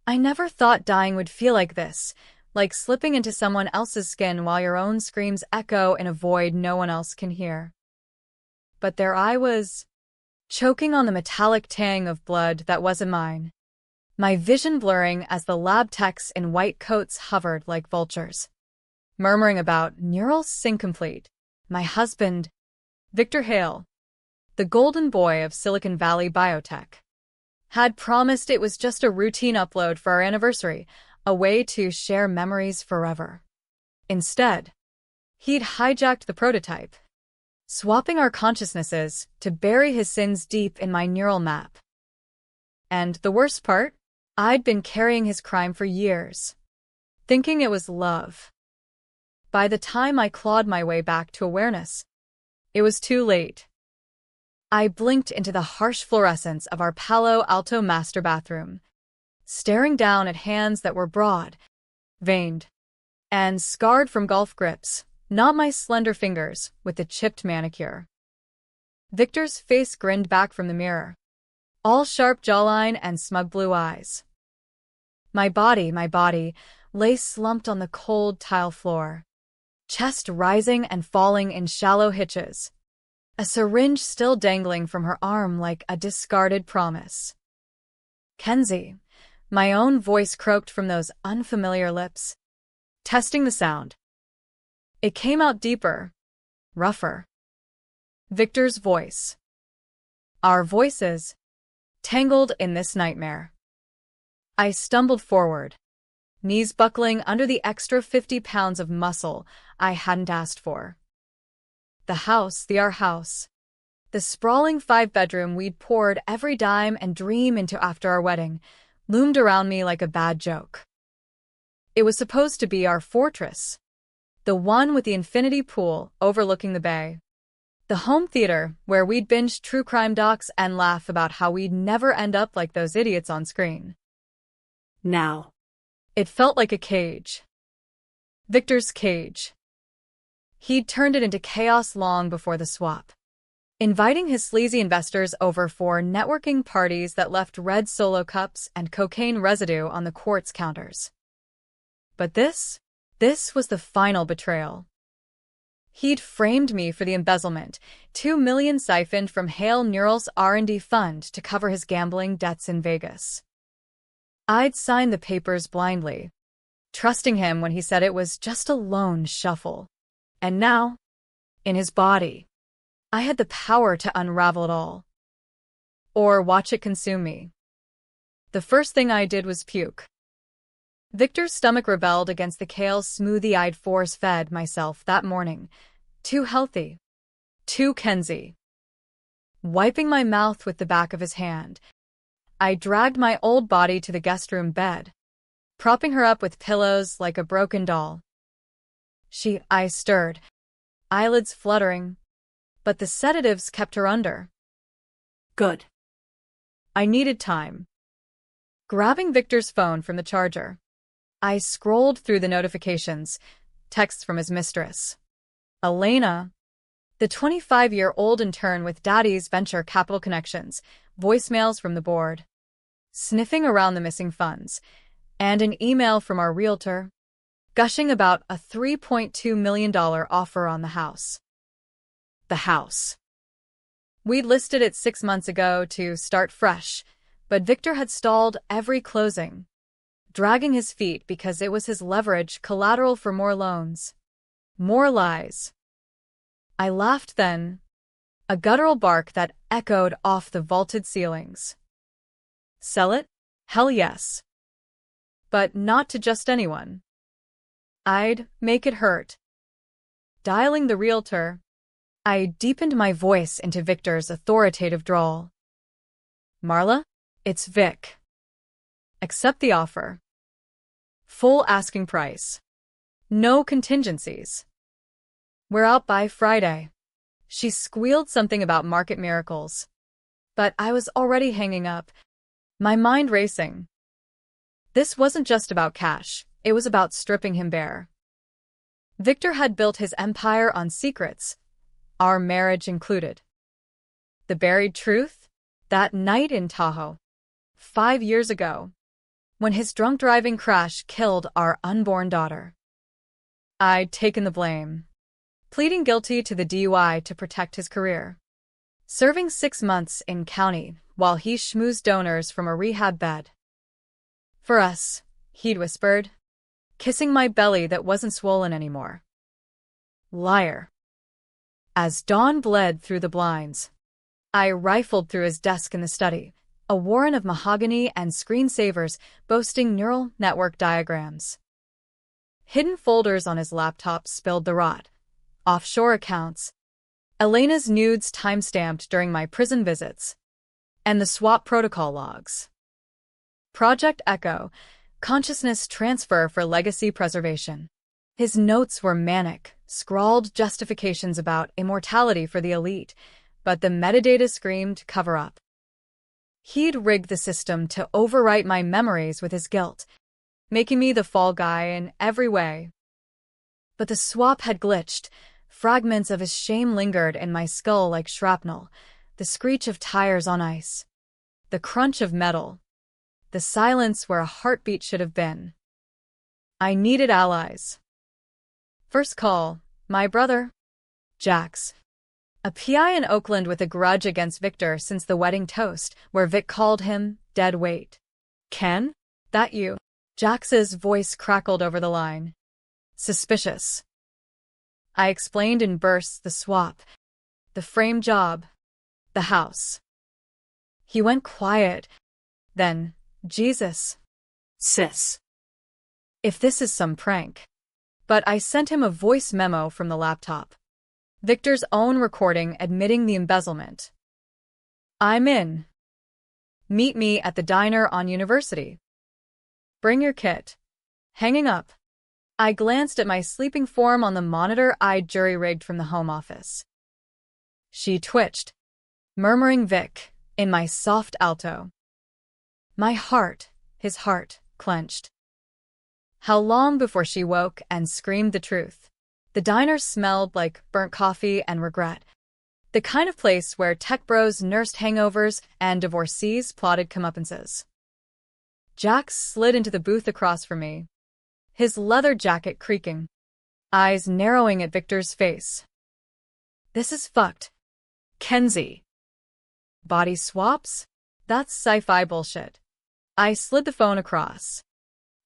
I never thought dying would feel like this, like slipping into someone else's skin while your own screams echo in a void no one else can hear. But there I was, choking on the metallic tang of blood that wasn't mine, my vision blurring as the lab techs in white coats hovered like vultures, murmuring about neural incomplete. My husband, Victor Hale, the golden boy of Silicon Valley biotech, had promised it was just a routine upload for our anniversary, a way to share memories forever. Instead, he'd hijacked the prototype, swapping our consciousnesses to bury his sins deep in my neural map. And the worst part? I'd been carrying his crime for years, thinking it was love. By the time I clawed my way back to awareness, it was too late. I blinked into the harsh fluorescence of our Palo Alto master bathroom, staring down at hands that were broad, veined, and scarred from golf grips, not my slender fingers with the chipped manicure. Victor's face grinned back from the mirror, all sharp jawline and smug blue eyes. My body, lay slumped on the cold tile floor, chest rising and falling in shallow hitches, a syringe still dangling from her arm like a discarded promise. Kenzie, my own voice croaked from those unfamiliar lips, testing the sound. It came out deeper, rougher. Victor's voice. Our voices, tangled in this nightmare. I stumbled forward, knees buckling under the extra 50 pounds of muscle I hadn't asked for. Our house, the sprawling 5-bedroom we'd poured every dime and dream into after our wedding, loomed around me like a bad joke. It was supposed to be our fortress, the one with the infinity pool overlooking the bay. The home theater where we'd binge true crime docs and laugh about how we'd never end up like those idiots on screen. Now, it felt like a cage. Victor's cage. He'd turned it into chaos long before the swap, inviting his sleazy investors over for networking parties that left red Solo cups and cocaine residue on the quartz counters. But this was the final betrayal. He'd framed me for the embezzlement, $2 million siphoned from Hale Neural's R&D fund to cover his gambling debts in Vegas. I'd signed the papers blindly, trusting him when he said it was just a loan shuffle. And now, in his body, I had the power to unravel it all. Or watch it consume me. The first thing I did was puke. Victor's stomach rebelled against the kale smoothie I'd force-fed myself that morning. Too healthy. Too Kenzie. Wiping my mouth with the back of his hand, I dragged my old body to the guest room bed, propping her up with pillows like a broken doll. I stirred, eyelids fluttering, but the sedatives kept her under. Good. I needed time. Grabbing Victor's phone from the charger, I scrolled through the notifications, texts from his mistress, Elena, the 25-year-old intern with Daddy's venture capital connections, voicemails from the board, sniffing around the missing funds, and an email from our realtor, gushing about a $3.2 million offer on the house. The house. We'd listed it 6 months ago to start fresh, but Victor had stalled every closing, dragging his feet because it was his leverage collateral for more loans. More lies. I laughed then, a guttural bark that echoed off the vaulted ceilings. Sell it? Hell yes. But not to just anyone. I'd make it hurt. Dialing the realtor, I deepened my voice into Victor's authoritative drawl. Marla, it's Vic. Accept the offer. Full asking price. No contingencies. We're out by Friday. She squealed something about market miracles. But I was already hanging up, my mind racing. This wasn't just about cash, it was about stripping him bare. Victor had built his empire on secrets, our marriage included. The buried truth? That night in Tahoe, 5 years ago, when his drunk driving crash killed our unborn daughter. I'd taken the blame, pleading guilty to the DUI to protect his career, serving 6 months in county while he schmoozed donors from a rehab bed. For us, he'd whispered, kissing my belly that wasn't swollen anymore. Liar. As dawn bled through the blinds, I rifled through his desk in the study, a warren of mahogany and screensavers boasting neural network diagrams. Hidden folders on his laptop spilled the rot, offshore accounts, Elena's nudes timestamped during my prison visits, and the swap protocol logs. Project Echo, consciousness transfer for legacy preservation. His notes were manic, scrawled justifications about immortality for the elite, but the metadata screamed cover up. He'd rigged the system to overwrite my memories with his guilt, making me the fall guy in every way. But the swap had glitched. Fragments of his shame lingered in my skull like shrapnel, the screech of tires on ice, the crunch of metal, the silence where a heartbeat should have been. I needed allies. First call, my brother, Jax, a PI in Oakland with a grudge against Victor since the wedding toast, where Vic called him dead weight. Ken? That you? Jax's voice crackled over the line. Suspicious. I explained in bursts the swap, the frame job, the house. He went quiet. Then, Jesus. Sis. If this is some prank. But I sent him a voice memo from the laptop. Victor's own recording admitting the embezzlement. I'm in. Meet me at the diner on University. Bring your kit. Hanging up. I glanced at my sleeping form on the monitor I'd jury-rigged from the home office. She twitched, murmuring Vic, in my soft alto. My heart, his heart, clenched. How long before she woke and screamed the truth? The diner smelled like burnt coffee and regret. The kind of place where tech bros nursed hangovers and divorcees plotted comeuppances. Jax slid into the booth across from me, his leather jacket creaking, eyes narrowing at Victor's face. This is fucked. Kenzie. Body swaps? That's sci-fi bullshit. I slid the phone across.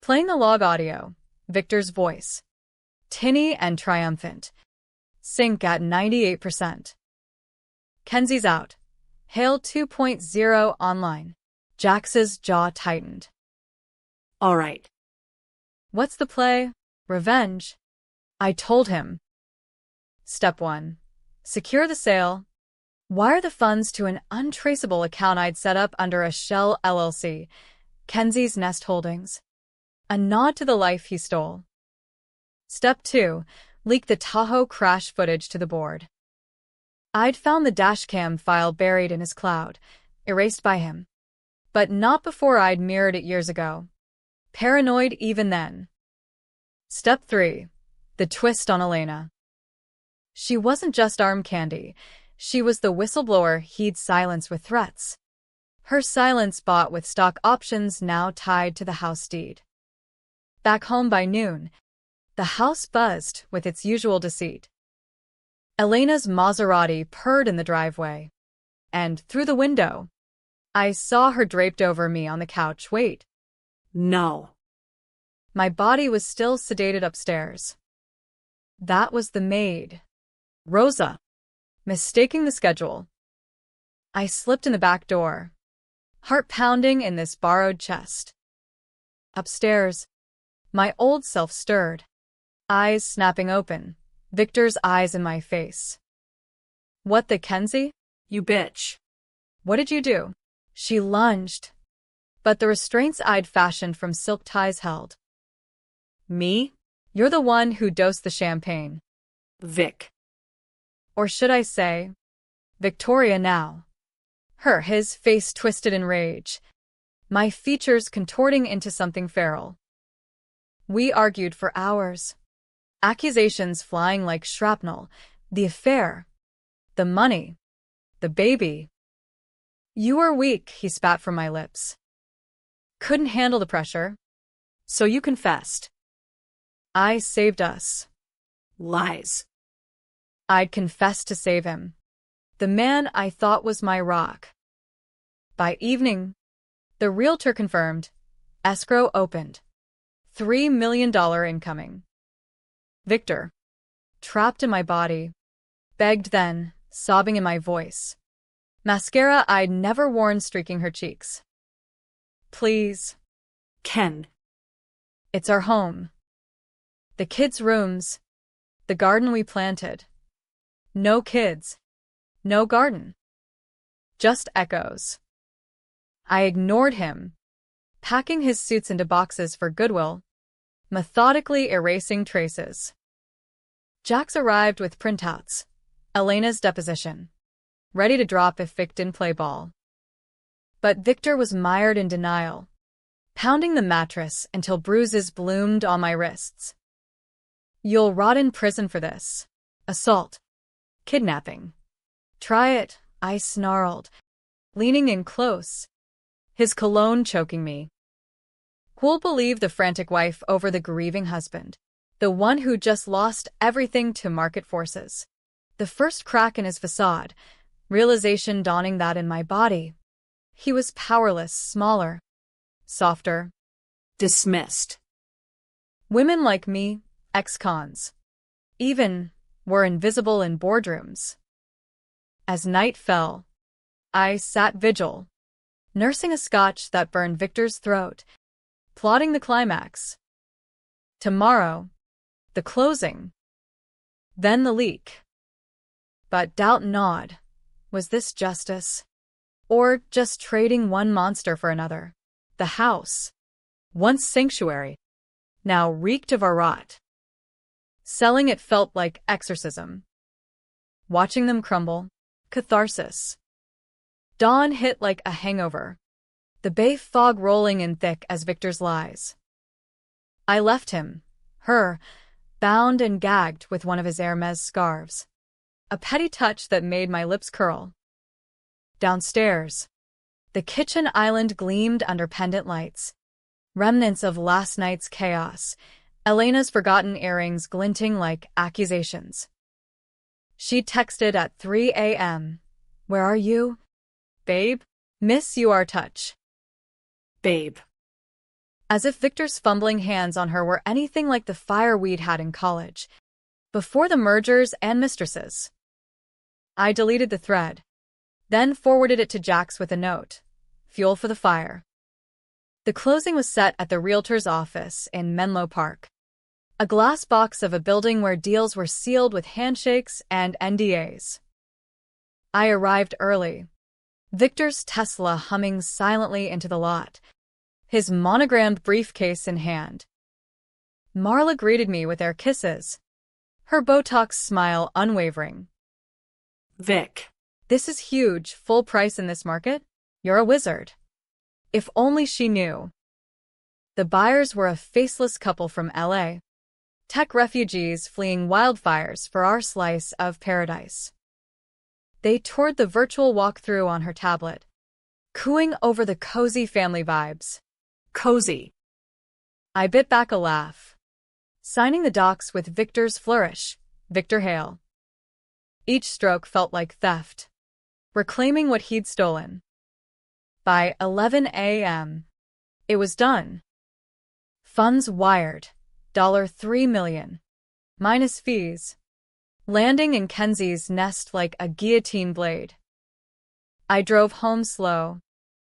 Playing the log audio, Victor's voice. Tinny and triumphant. Sync at 98%. Kenzie's out. Hail 2.0 online. Jax's jaw tightened. All right. What's the play? Revenge. I told him. Step 1. Secure the sale. Wire the funds to an untraceable account I'd set up under a shell LLC, Kenzie's Nest Holdings. A nod to the life he stole. Step 2. Leak the Tahoe crash footage to the board. I'd found the dashcam file buried in his cloud, erased by him. But not before I'd mirrored it years ago. Paranoid even then. Step 3. The twist on Elena. She wasn't just arm candy. She was the whistleblower he'd silenced with threats. Her silence bought with stock options now tied to the house deed. Back home by noon, the house buzzed with its usual deceit. Elena's Maserati purred in the driveway, and through the window, I saw her draped over me on the couch. Wait. No. My body was still sedated upstairs. That was the maid, Rosa, mistaking the schedule. I slipped in the back door, heart pounding in this borrowed chest. Upstairs, my old self stirred, eyes snapping open, Victor's eyes in my face. What the Kenzie? You bitch. What did you do? She lunged, but the restraints I'd fashioned from silk ties held. Me? You're the one who dosed the champagne. Vic. Or should I say, Victoria now. His face twisted in rage, my features contorting into something feral. We argued for hours. Accusations flying like shrapnel, the affair, the money, the baby. You are weak, he spat from my lips. Couldn't handle the pressure. So you confessed. I saved us. Lies. I'd confessed to save him. The man I thought was my rock. By evening, the realtor confirmed. Escrow opened. $3 million incoming. Victor, trapped in my body, begged then, sobbing in my voice. Mascara I'd never worn streaking her cheeks. Please. Ken. It's our home. The kids' rooms. The garden we planted. No kids. No garden. Just echoes. I ignored him, packing his suits into boxes for Goodwill, methodically erasing traces. Jax arrived with printouts, Elena's deposition, ready to drop if Vic didn't play ball. But Victor was mired in denial, pounding the mattress until bruises bloomed on my wrists. You'll rot in prison for this. Assault. Kidnapping. Try it, I snarled, leaning in close, his cologne choking me. Who'll believe the frantic wife over the grieving husband, the one who just lost everything to market forces? The first crack in his facade, realization dawning that in my body, he was powerless, smaller, softer. Dismissed. Women like me, ex-cons, even, were invisible in boardrooms. As night fell, I sat vigil, nursing a scotch that burned Victor's throat, plotting the climax. Tomorrow, the closing. Then the leak. But doubt gnawed. Was this justice? Or just trading one monster for another? The house, once sanctuary, now reeked of our rot. Selling it felt like exorcism. Watching them crumble, catharsis. Dawn hit like a hangover, the bay fog rolling in thick as Victor's lies. I left him, her, bound and gagged with one of his Hermes scarves. A petty touch that made my lips curl. Downstairs, the kitchen island gleamed under pendant lights, remnants of last night's chaos, Elena's forgotten earrings glinting like accusations. She texted at 3 a.m. Where are you? Babe? Miss your touch. Babe. As if Victor's fumbling hands on her were anything like the fire we'd had in college, before the mergers and mistresses. I deleted the thread, then forwarded it to Jax with a note. Fuel for the fire. The closing was set at the realtor's office in Menlo Park, a glass box of a building where deals were sealed with handshakes and NDAs. I arrived early, Victor's Tesla humming silently into the lot, his monogrammed briefcase in hand. Marla greeted me with their kisses, her Botox smile unwavering. Vic. This is huge, full price in this market? You're a wizard. If only she knew. The buyers were a faceless couple from LA, tech refugees fleeing wildfires for our slice of paradise. They toured the virtual walkthrough on her tablet, cooing over the cozy family vibes. Cozy. I bit back a laugh, signing the docs with Victor's flourish, Victor Hale. Each stroke felt like theft, reclaiming what he'd stolen. By 11 a.m., it was done. Funds wired, $3 million, minus fees, landing in Kenzie's nest like a guillotine blade. I drove home slow,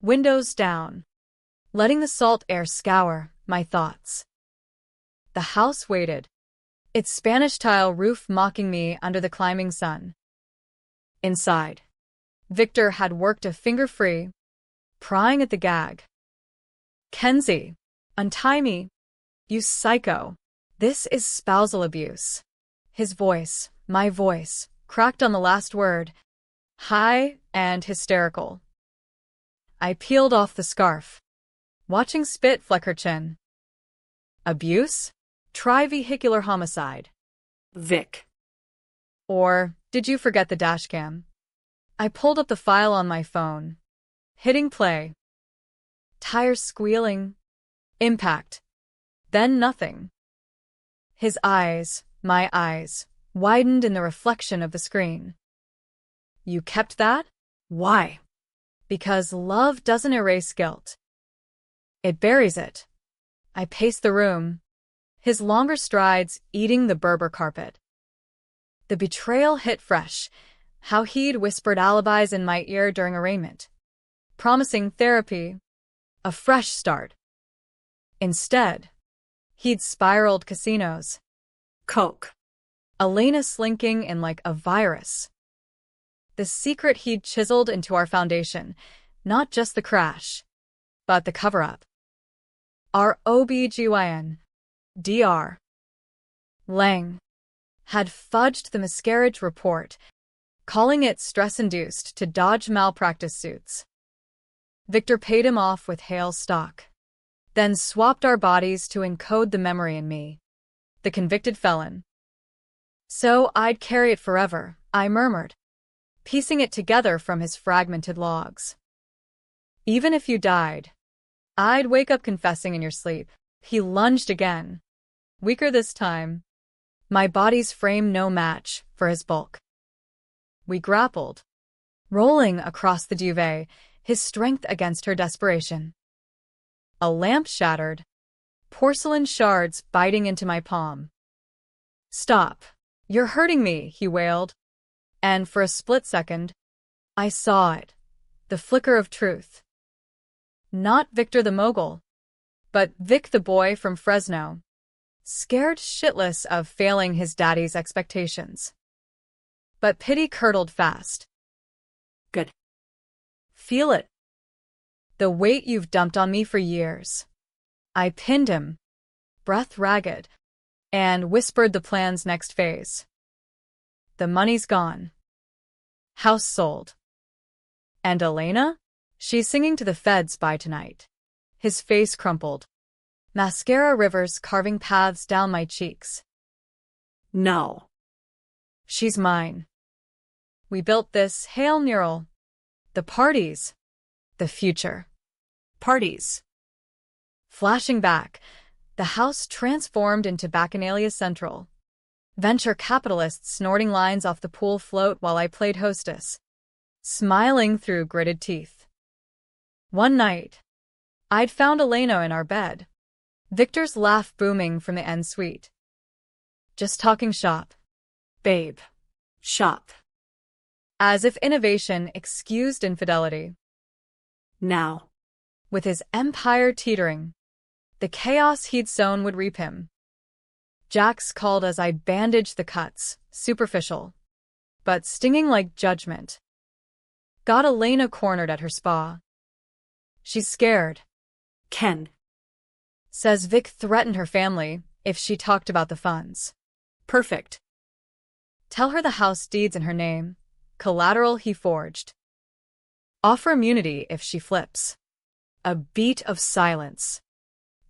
windows down, letting the salt air scour my thoughts. The house waited, its Spanish tile roof mocking me under the climbing sun. Inside, Victor had worked a finger free, prying at the gag. Kenzie, untie me, you psycho. This is spousal abuse. His voice, my voice, cracked on the last word, high and hysterical. I peeled off the scarf, watching spit fleck her chin. Abuse? Try vehicular homicide. Vic. Or, did you forget the dashcam? I pulled up the file on my phone, hitting play. Tires squealing. Impact. Then nothing. His eyes, my eyes, widened in the reflection of the screen. You kept that? Why? Because love doesn't erase guilt. It buries it. I paced the room, his longer strides eating the Berber carpet. The betrayal hit fresh, how he'd whispered alibis in my ear during arraignment, promising therapy, a fresh start. Instead, he'd spiraled casinos, Coke. Elena slinking in like a virus. The secret he'd chiseled into our foundation, not just the crash, but the cover-up. Our OBGYN, Dr. Lang, had fudged the miscarriage report, calling it stress-induced to dodge malpractice suits. Victor paid him off with Hale stock, then swapped our bodies to encode the memory in me, the convicted felon. So I'd carry it forever, I murmured, piecing it together from his fragmented logs. Even if you died, I'd wake up confessing in your sleep. He lunged again, weaker this time, my body's frame no match for his bulk. We grappled, rolling across the duvet, his strength against her desperation. A lamp shattered, porcelain shards biting into my palm. Stop. You're hurting me, he wailed. And for a split second, I saw it, the flicker of truth. Not Victor the mogul, but Vic the boy from Fresno, scared shitless of failing his daddy's expectations. But pity curdled fast. Good. Feel it. The weight you've dumped on me for years. I pinned him, breath ragged, and whispered the plan's next phase. The money's gone. House sold. And Elena? She's singing to the feds by tonight. His face crumpled, mascara rivers carving paths down my cheeks. No. She's mine. We built this Hale mural. The parties. The future. Parties. Flashing back, the house transformed into Bacchanalia Central. Venture capitalists snorting lines off the pool float while I played hostess, smiling through gritted teeth. One night, I'd found Elena in our bed, Victor's laugh booming from the en suite. Just talking shop. Babe. Shop. As if innovation excused infidelity. Now. With his empire teetering, the chaos he'd sown would reap him. Jax called as I bandaged the cuts, superficial, but stinging like judgment. Got Elena cornered at her spa. She's scared. Ken. Says Vic threatened her family if she talked about the funds. Perfect. Tell her the house deed's in her name, collateral he forged. Offer immunity if she flips. A beat of silence.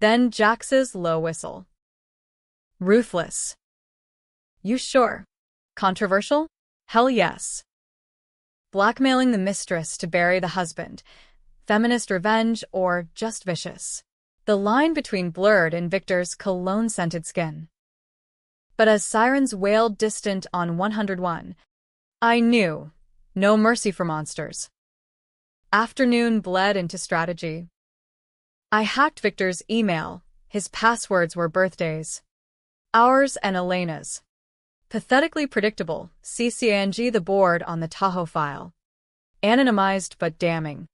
Then Jax's low whistle. Ruthless. You sure? Controversial? Hell yes. Blackmailing the mistress to bury the husband. Feminist revenge or just vicious. The line between blurred in Victor's cologne-scented skin. But as sirens wailed distant on 101, I knew, no mercy for monsters. Afternoon bled into strategy. I hacked Victor's email. His passwords were birthdays. Ours and Elena's. Pathetically predictable, CCNG the board on the Tahoe file. Anonymized but damning.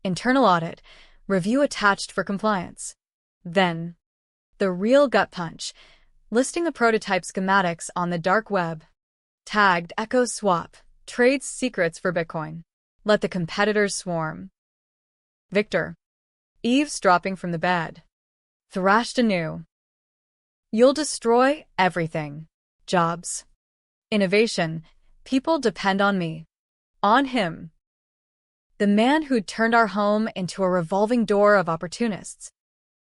Internal audit, review attached for compliance. Then, the real gut punch, listing the prototype schematics on the dark web. Tagged Echo Swap, trades secrets for Bitcoin. Let the competitors swarm. Victor, eavesdropping from the bed, thrashed anew. You'll destroy everything. Jobs. Innovation. People depend on me. On him. The man who'd turned our home into a revolving door of opportunists,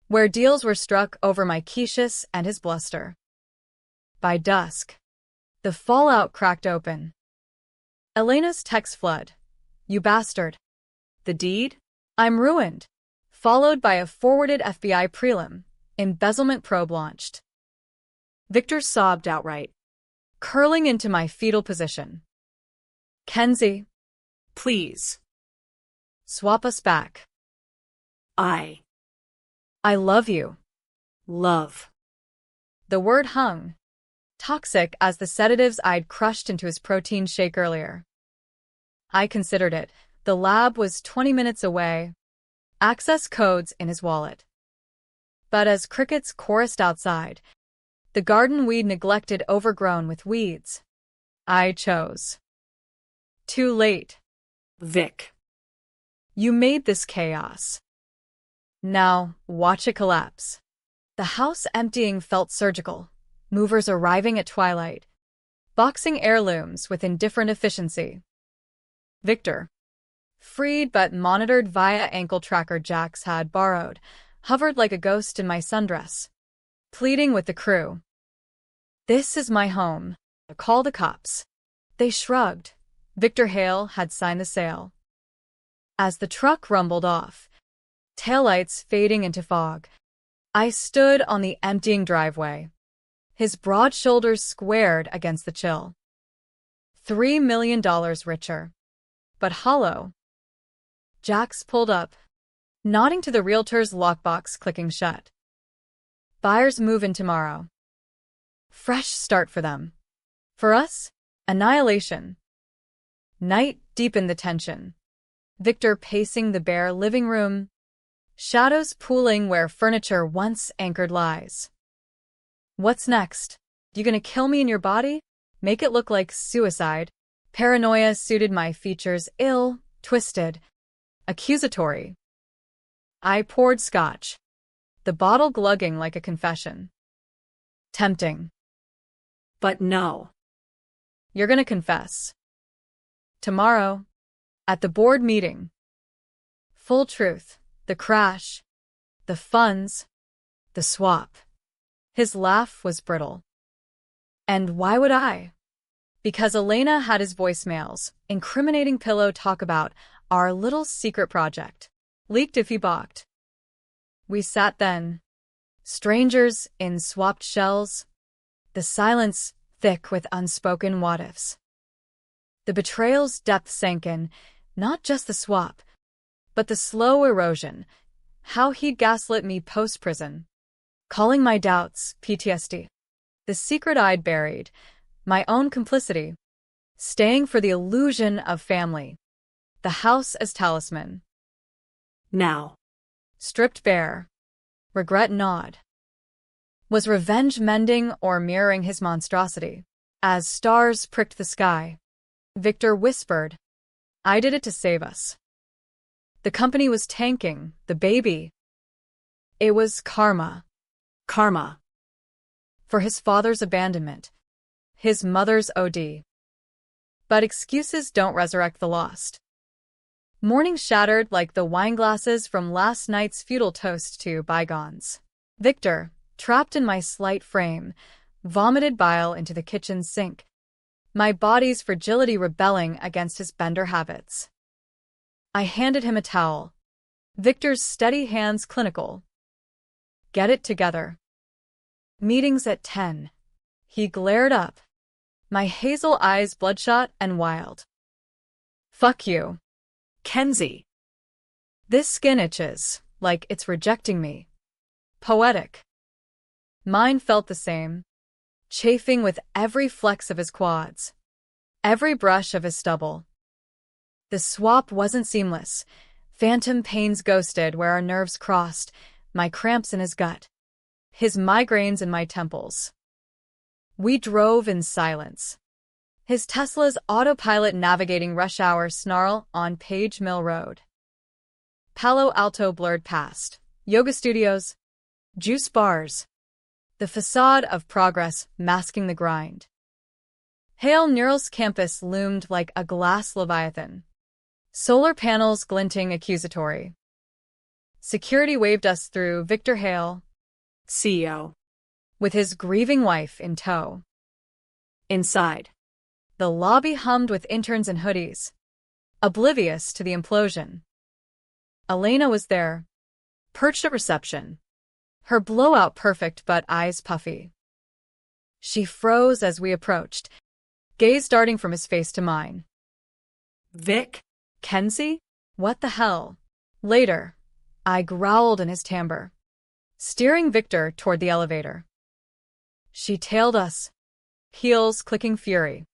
where deals were struck over my quiches and his bluster. By dusk, the fallout cracked open. Elena's text flood. You bastard. The deed? I'm ruined. followed by a forwarded FBI prelim, embezzlement probe launched. Victor sobbed outright. Curling into my fetal position. Kenzie, Please. swap us back. I I love you. love. The word hung, toxic as the sedatives I'd crushed into his protein shake earlier. I considered it. The lab was 20 minutes away. Access codes in his wallet. But as crickets chorused outside, the garden we'd neglected overgrown with weeds, I chose. Too late. Vic. You made this chaos. Now, watch it collapse. The house emptying felt surgical, movers arriving at twilight, boxing heirlooms with indifferent efficiency. Victor, freed but monitored via ankle tracker Jax had borrowed, hovered like a ghost in my sundress, pleading with the crew. This is my home. Call the cops. They shrugged. Victor Hale had signed the sale. As the truck rumbled off, taillights fading into fog, I stood on the emptying driveway, his broad shoulders squared against the chill. $3 million richer, but hollow. Jax pulled up, nodding to the realtor's lockbox clicking shut. Buyers move in tomorrow. Fresh start for them. For us, annihilation. Night deepened the tension. Victor pacing the bare living room, shadows pooling where furniture once anchored lies. What's next? You gonna kill me in your body? Make it look like suicide? Paranoia suited my features, ill, twisted, accusatory. I poured scotch, the bottle glugging like a confession. Tempting. But no. You're gonna confess. Tomorrow, at the board meeting. Full truth, the crash, the funds, the swap. His laugh was brittle. And why would I? Because Elena had his voicemails, incriminating pillow talk about our little secret project. Leaked if he balked. We sat then, strangers in swapped shells, the silence thick with unspoken what-ifs. The betrayal's depth sank in, not just the swap, but the slow erosion, how he'd gaslit me post-prison, calling my doubts PTSD. The secret I'd buried, my own complicity, staying for the illusion of family, the house as talisman. Now. Stripped bare, regret gnawed. Was revenge mending or mirroring his monstrosity? As stars pricked the sky, Victor whispered, I did it to save us. The company was tanking, the baby. It was karma. Karma. For his father's abandonment, his mother's OD. But excuses don't resurrect the lost. Morning shattered like the wineglasses from last night's futile toast to bygones. Victor, trapped in my slight frame, vomited bile into the kitchen sink, my body's fragility rebelling against his bender habits. I handed him a towel. Victor's steady hands clinical. Get it together. Meetings at 10. He glared up, my hazel eyes bloodshot and wild. Fuck you. Kenzie. This skin itches, like it's rejecting me. Poetic. Mine felt the same, chafing with every flex of his quads, every brush of his stubble. The swap wasn't seamless. Phantom pains ghosted where our nerves crossed, my cramps in his gut, his migraines in my temples. We drove in silence. His Tesla's autopilot navigating rush hour snarl on Page Mill Road. Palo Alto blurred past, yoga studios, juice bars, the facade of progress masking the grind. Hale Neural's campus loomed like a glass leviathan, solar panels glinting accusatory. Security waved us through. Victor Hale, CEO. with his grieving wife in tow. Inside. The lobby hummed with interns in hoodies, oblivious to the implosion. Elena was there, perched at reception. Her blowout perfect but eyes puffy. She froze as we approached, gaze darting from his face to mine. Vic? Kenzie? What the hell? Later, I growled in his timbre, steering Victor toward the elevator. She tailed us, heels clicking fury.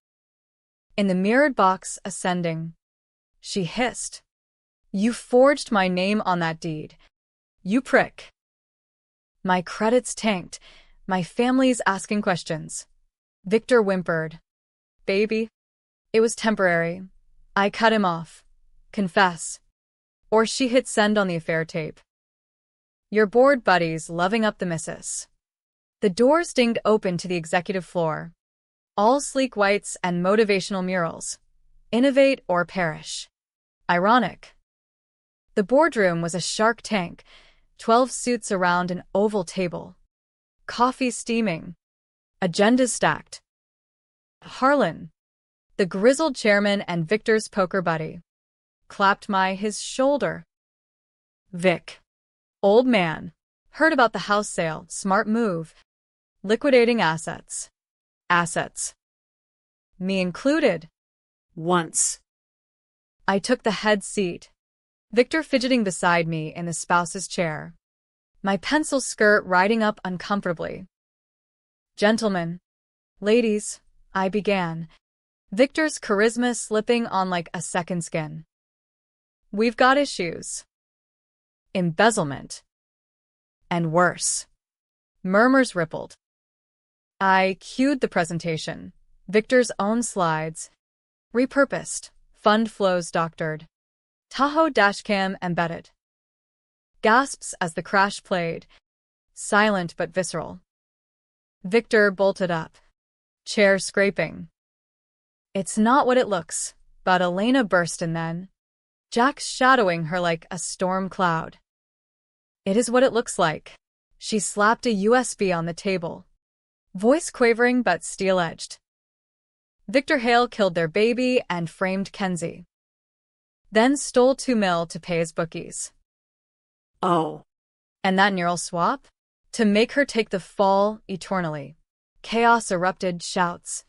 In the mirrored box ascending, she hissed, "You forged my name on that deed. You prick." My credits tanked, my family's asking questions. Victor whimpered, "Baby, it was temporary. I cut him off. Confess." Or she hit send on the affair tape. Your bored buddies loving up the missus. The doors dinged open to the executive floor. All sleek whites and motivational murals. Innovate or perish. Ironic. The boardroom was a shark tank, 12 suits around an oval table. Coffee steaming. Agendas stacked. Harlan, the grizzled chairman and Victor's poker buddy, clapped his shoulder. "Vic. Old man. Heard about the house sale. Smart move. Liquidating assets. Assets. Me included." Once. I took the head seat, Victor fidgeting beside me in the spouse's chair, my pencil skirt riding up uncomfortably. "Gentlemen, ladies," I began, Victor's charisma slipping on like a second skin. "We've got issues. Embezzlement. And worse." Murmurs rippled. I cued the presentation, Victor's own slides, repurposed, fund flows doctored, Tahoe dashcam embedded. Gasps as the crash played, silent but visceral. Victor bolted up, chair scraping. "It's not what it looks," but Elena burst in then, Jax shadowing her like a storm cloud. "It is what it looks like." She slapped a USB on the table, voice quavering but steel-edged. Victor Hale killed their baby and framed Kenzie. Then stole $2 million to pay his bookies. Oh. And that neural swap? To make her take the fall eternally. Chaos erupted, shouts.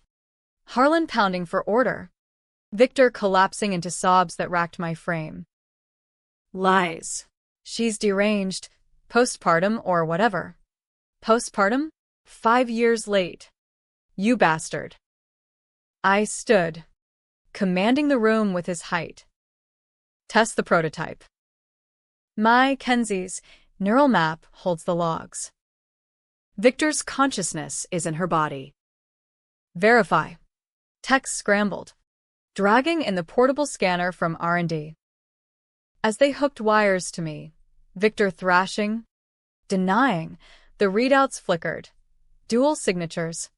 Harlan pounding for order. Victor collapsing into sobs that racked my frame. Lies. She's deranged. Postpartum or whatever. Postpartum? 5 years late. You bastard. I stood, commanding the room with his height. Test the prototype. My Kenzie's neural map holds the logs. Victor's consciousness is in her body. Verify. Text scrambled, dragging in the portable scanner from R&D. As they hooked wires to me, Victor thrashing, denying, the readouts flickered. Dual signatures.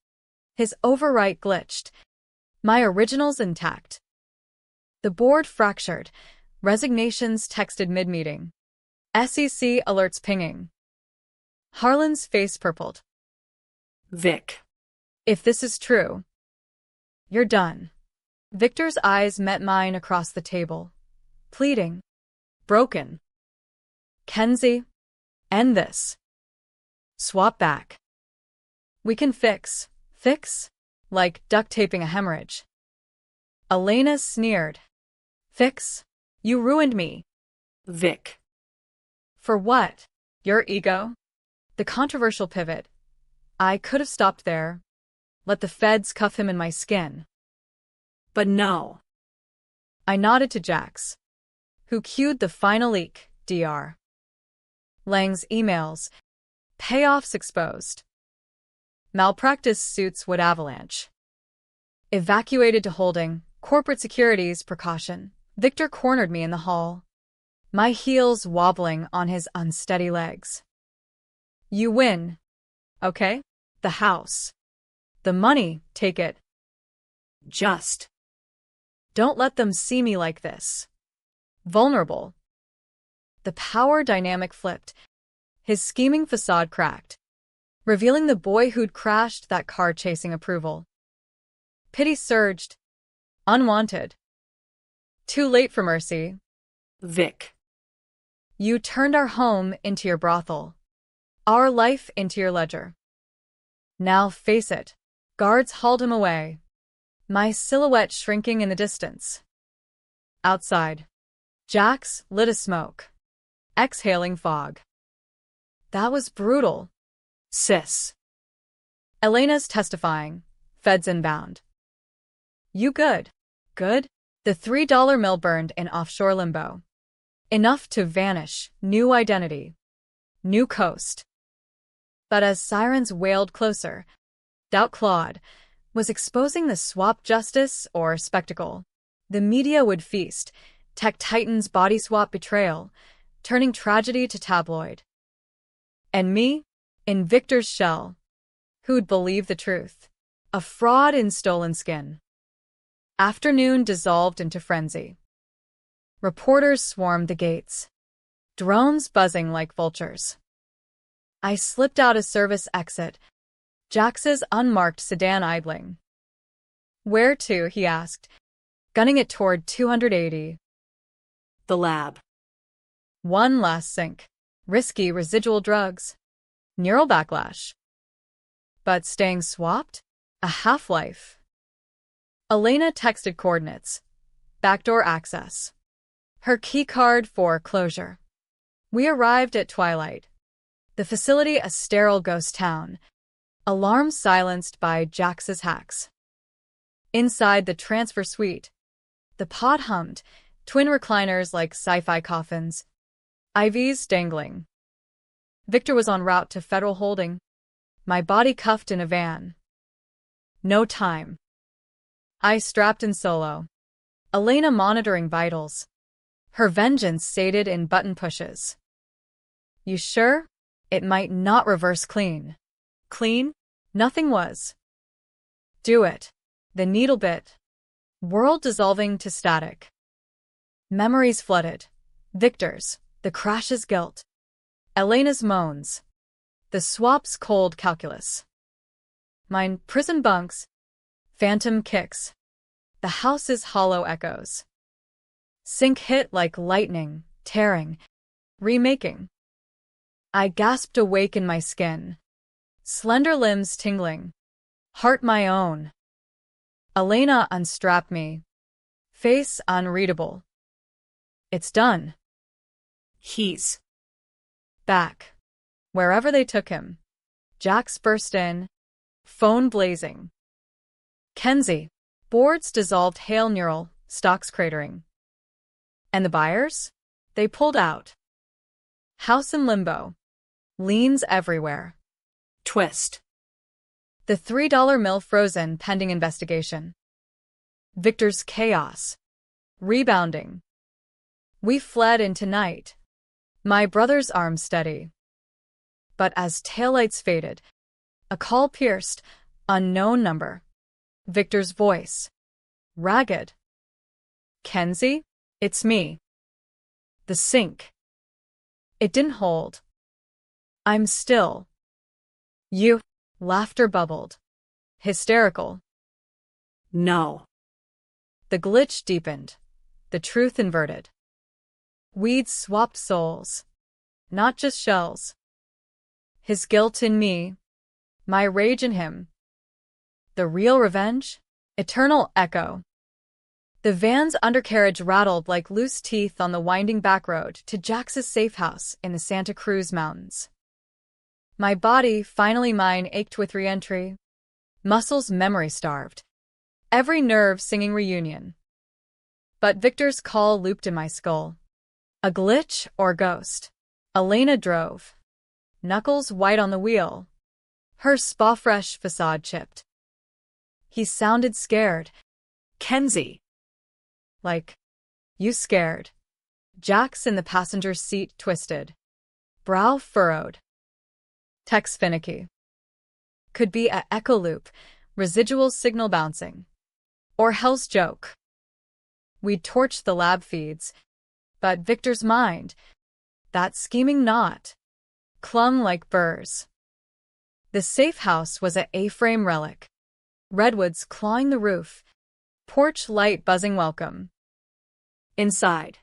His overwrite glitched. My originals intact. The board fractured. Resignations texted mid-meeting. SEC alerts pinging. Harlan's face purpled. "Vic. If this is true, you're done." Victor's eyes met mine across the table, pleading. Broken. "Kenzie, end this. Swap back. We can fix. Fix? Like duct taping a hemorrhage." Elena sneered. "Fix? You ruined me." "Vic." "For what? Your ego?" The controversial pivot. I could have stopped there. Let the feds cuff him in my skin. But no. I nodded to Jax, who cued the final leak, Dr. Lang's emails. Payoffs exposed. Malpractice suits would avalanche. Evacuated to holding, corporate securities precaution. Victor cornered me in the hall, my heels wobbling on his unsteady legs. "You win. Okay? The house. The money, take it. Just. Don't let them see me like this. Vulnerable." The power dynamic flipped. His scheming facade cracked, revealing the boy who'd crashed that car chasing approval. Pity surged. Unwanted. Too late for mercy. "Vic." You turned our home into your brothel, our life into your ledger. Now face it. Guards hauled him away, my silhouette shrinking in the distance. Outside, Jax lit a smoke, exhaling fog. That was brutal. Sis. Elena's testifying, feds inbound. You good? Good? The $3 mill burned in offshore limbo. Enough to vanish, new identity, new coast. But as sirens wailed closer, doubt Claude was exposing the swap justice or spectacle. The media would feast, tech titans body swap betrayal, turning tragedy to tabloid. And me, in Victor's shell, who'd believe the truth? A fraud in stolen skin. Afternoon dissolved into frenzy. Reporters swarmed the gates, drones buzzing like vultures. I slipped out a service exit, Jax's unmarked sedan idling. Where to? He asked, gunning it toward 280. The lab. One last sink. Risky residual drugs. Neural backlash. But staying swapped? A half-life. Elena texted coordinates. Backdoor access. Her keycard for closure. We arrived at twilight. The facility a sterile ghost town. Alarms silenced by Jax's hacks. Inside the transfer suite, the pod hummed, twin recliners like sci-fi coffins, IVs dangling. Victor was en route to federal holding, my body cuffed in a van. No time. I strapped in solo. Elena monitoring vitals. Her vengeance sated in button pushes. You sure? It might not reverse clean. Clean? Nothing was. Do it. The needle bit. World dissolving to static. Memories flooded. Victor's, the crash's guilt. Elena's moans. The swap's cold calculus. Mine prison bunks. Phantom kicks. The house's hollow echoes. Sync hit like lightning, tearing, remaking. I gasped awake in my skin. Slender limbs tingling. Heart my own. Elena unstrapped me. Face unreadable. It's done. He's back. Wherever they took him. Jax burst in. Phone blazing. Kenzie. Boards dissolved hail neural, stocks cratering. And the buyers? They pulled out. House in limbo. Liens everywhere. Twist. The $3 mill frozen pending investigation. Victor's chaos. Rebounding. We fled into night. My brother's arm steady. But as taillights faded, a call pierced, unknown number. Victor's voice. Ragged. Kenzie? It's me. The sink. It didn't hold. I'm still. You. Laughter bubbled. Hysterical. No. The glitch deepened. The truth inverted. We'd swapped souls. Not just shells. His guilt in me. My rage in him. The real revenge? Eternal echo. The van's undercarriage rattled like loose teeth on the winding back road to Jax's safe house in the Santa Cruz Mountains. My body, finally mine, ached with re-entry. Muscles memory-starved. Every nerve singing reunion. But Victor's call looped in my skull. A glitch or ghost? Elena drove. Knuckles white on the wheel. Her spa-fresh facade chipped. He sounded scared. Kenzie. Like, you scared. Jax in the passenger's seat twisted. Brow furrowed. Text finicky. Could be a echo loop, residual signal bouncing. Or hell's joke. We'd torched the lab feeds, but Victor's mind, that scheming knot, clung like burrs. The safe house was a A-frame relic. Redwoods clawing the roof, porch light buzzing welcome. Inside,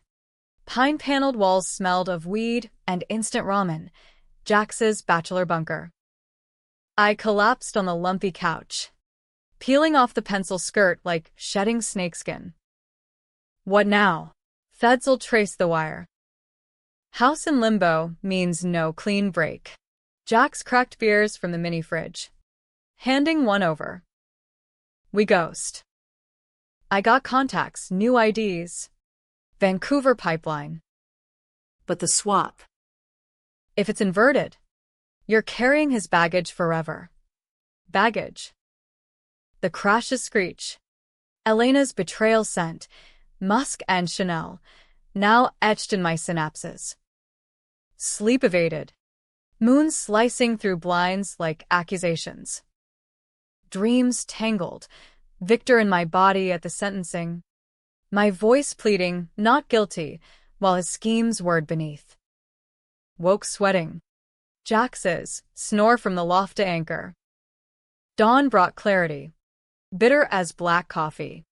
Pine-paneled walls smelled of weed and instant ramen. Jax's bachelor bunker. I collapsed on the lumpy couch, peeling off the pencil skirt like shedding snakeskin. What now? Feds'll trace the wire. House in limbo means no clean break. Jax cracked beers from the mini-fridge, handing one over. We ghost. I got contacts, new IDs. Vancouver pipeline. But the swap. If it's inverted, you're carrying his baggage forever. Baggage. The crashes screech. Elena's betrayal scent, musk and Chanel, now etched in my synapses. Sleep evaded. Moon slicing through blinds like accusations. Dreams tangled. Victor in my body at the sentencing. My voice pleading, not guilty, while his schemes whirred beneath. Woke sweating. Jax's snore from the loft to anchor. Dawn brought clarity, bitter as black coffee.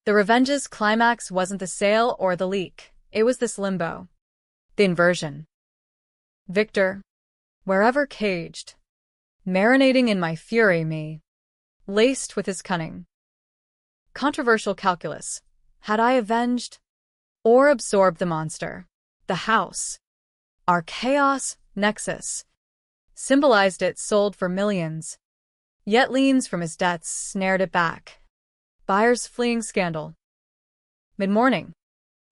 The revenge's climax wasn't the sale or the leak, it was this limbo. The inversion. Victor, wherever caged, marinating in my fury me, laced with his cunning. Controversial calculus. Had I avenged or absorbed the monster? The house, our chaos nexus, symbolized it sold for millions, yet liens from his debts snared it back. Buyers fleeing scandal. Mid-morning.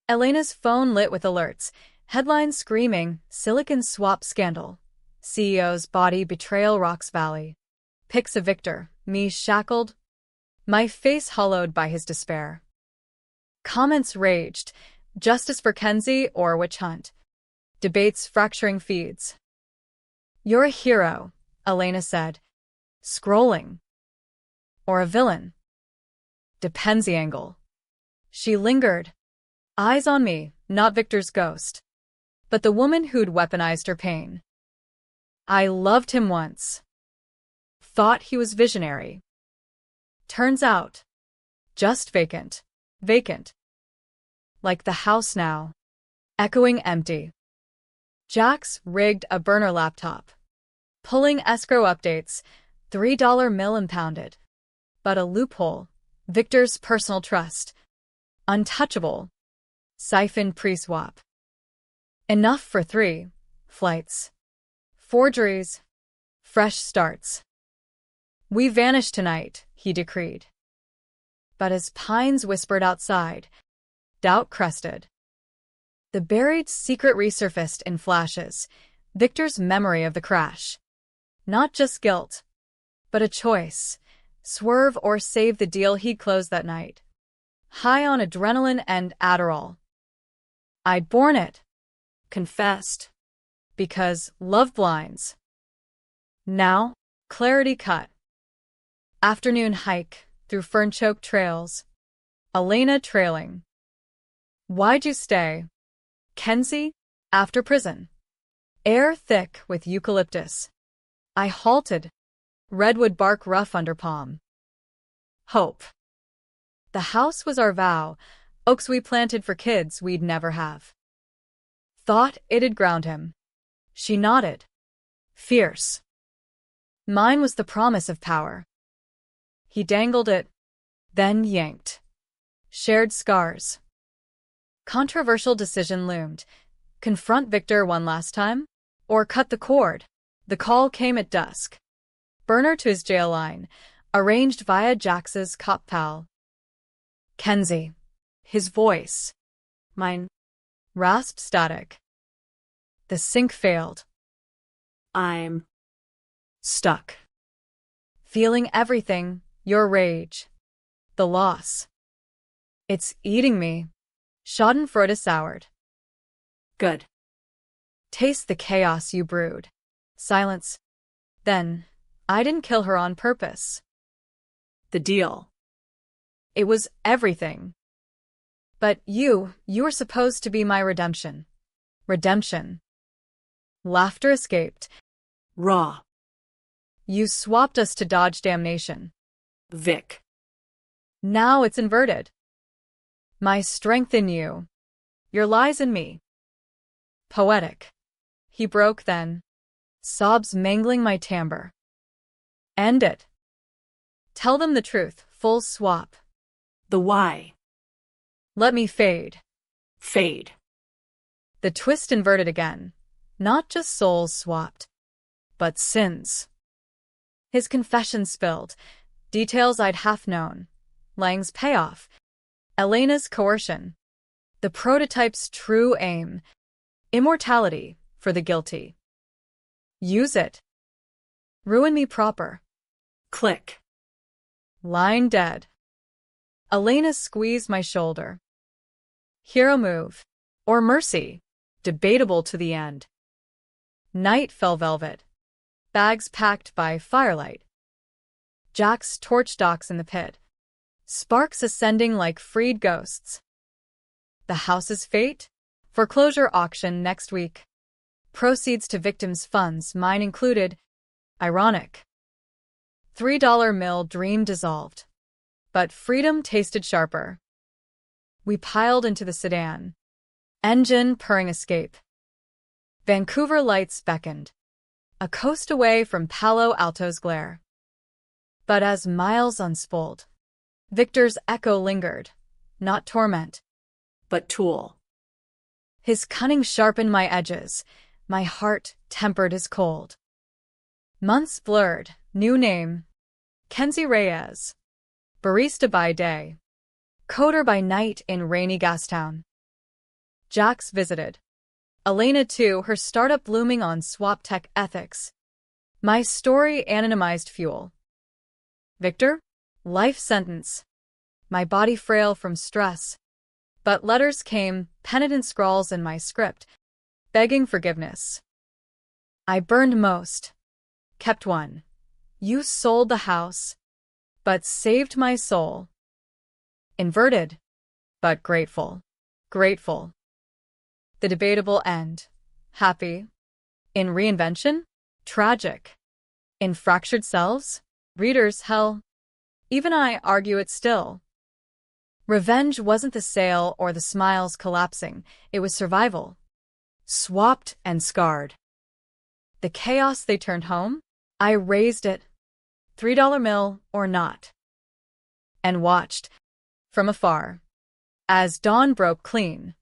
Elena's phone lit with alerts, headlines screaming, Silicon swap scandal. CEO's body betrayal rocks valley. Pics of Victor, me shackled, my face hollowed by his despair. Comments raged, justice for Kenzie or witch hunt. Debates fracturing feeds. You're a hero, Elena said, scrolling. Or a villain. Depends the angle. She lingered, eyes on me, not Victor's ghost, but the woman who'd weaponized her pain. I loved him once. Thought he was visionary. Turns out, just vacant. Vacant. Like the house now. Echoing empty. Jax rigged a burner laptop. Pulling escrow updates, $3 mill impounded. But a loophole. Victor's personal trust. Untouchable. Siphon pre-swap. Enough for 3 flights. Forgeries. Fresh starts. We vanish tonight, he decreed. But as pines whispered outside, doubt crested. The buried secret resurfaced in flashes, Victor's memory of the crash. Not just guilt, but a choice. Swerve or save the deal he'd closed that night. High on adrenaline and Adderall. I'd borne it. Confessed. Because love blinds. Now, clarity cut. Afternoon hike through fern-choked trails. Elena trailing. Why'd you stay? Kenzie, after prison. Air thick with eucalyptus. I halted. Redwood bark rough under palm. Hope. The house was our vow, oaks we planted for kids we'd never have. Thought it'd ground him. She nodded. Fierce. Mine was the promise of power. He dangled it, then yanked. Shared scars. Controversial decision loomed. Confront Victor one last time? Or cut the cord? The call came at dusk. Burner to his jail line, arranged via Jax's cop pal. Kenzie. His voice. Mine. Rasped static. The sync failed. I'm stuck. Feeling everything, your rage. The loss. It's eating me. Schadenfreude soured. Good. Taste the chaos you brewed. Silence. Then, I didn't kill her on purpose. The deal. It was everything. But you were supposed to be my redemption. Redemption. Laughter escaped. Raw. You swapped us to dodge damnation. Vic. Now it's inverted. My strength in you. Your lies in me. Poetic. He broke then, sobs mangling my timbre. End it. Tell them the truth, full swap. The why. Let me fade. Fade. The twist inverted again. Not just souls swapped, but sins. His confession spilled, details I'd half known. Lang's payoff. Elena's coercion. The prototype's true aim. Immortality for the guilty. Use it. Ruin me proper. Click. Line dead. Elena squeezed my shoulder. Hero move. Or mercy. Debatable to the end. Night fell velvet. Bags packed by firelight. Jack's torch docks in the pit. Sparks ascending like freed ghosts. The house's fate? Foreclosure auction next week. Proceeds to victims' funds, mine included. Ironic. $3 mill dream dissolved. But freedom tasted sharper. We piled into the sedan. Engine purring escape. Vancouver lights beckoned. A coast away from Palo Alto's glare. But as miles unspooled, Victor's echo lingered, not torment, but tool. His cunning sharpened my edges, my heart tempered his cold. Months blurred, new name, Kenzie Reyes. Barista by day, coder by night in rainy Gastown. Jax visited. Elena too, her startup blooming on swap tech ethics. My story anonymized fuel. Victor? Life sentence. My body frail from stress. But letters came, penitent scrawls in my script, begging forgiveness. I burned most. Kept one. You sold the house, but saved my soul. Inverted, but grateful. Grateful. The debatable end. Happy. In reinvention? Tragic. In fractured selves? Readers, hell. Even I argue it still. Revenge wasn't the sale or the smiles collapsing, it was survival. Swapped and scarred. The chaos they turned home? I raised it. $3 mill or not. And watched, from afar, as dawn broke clean.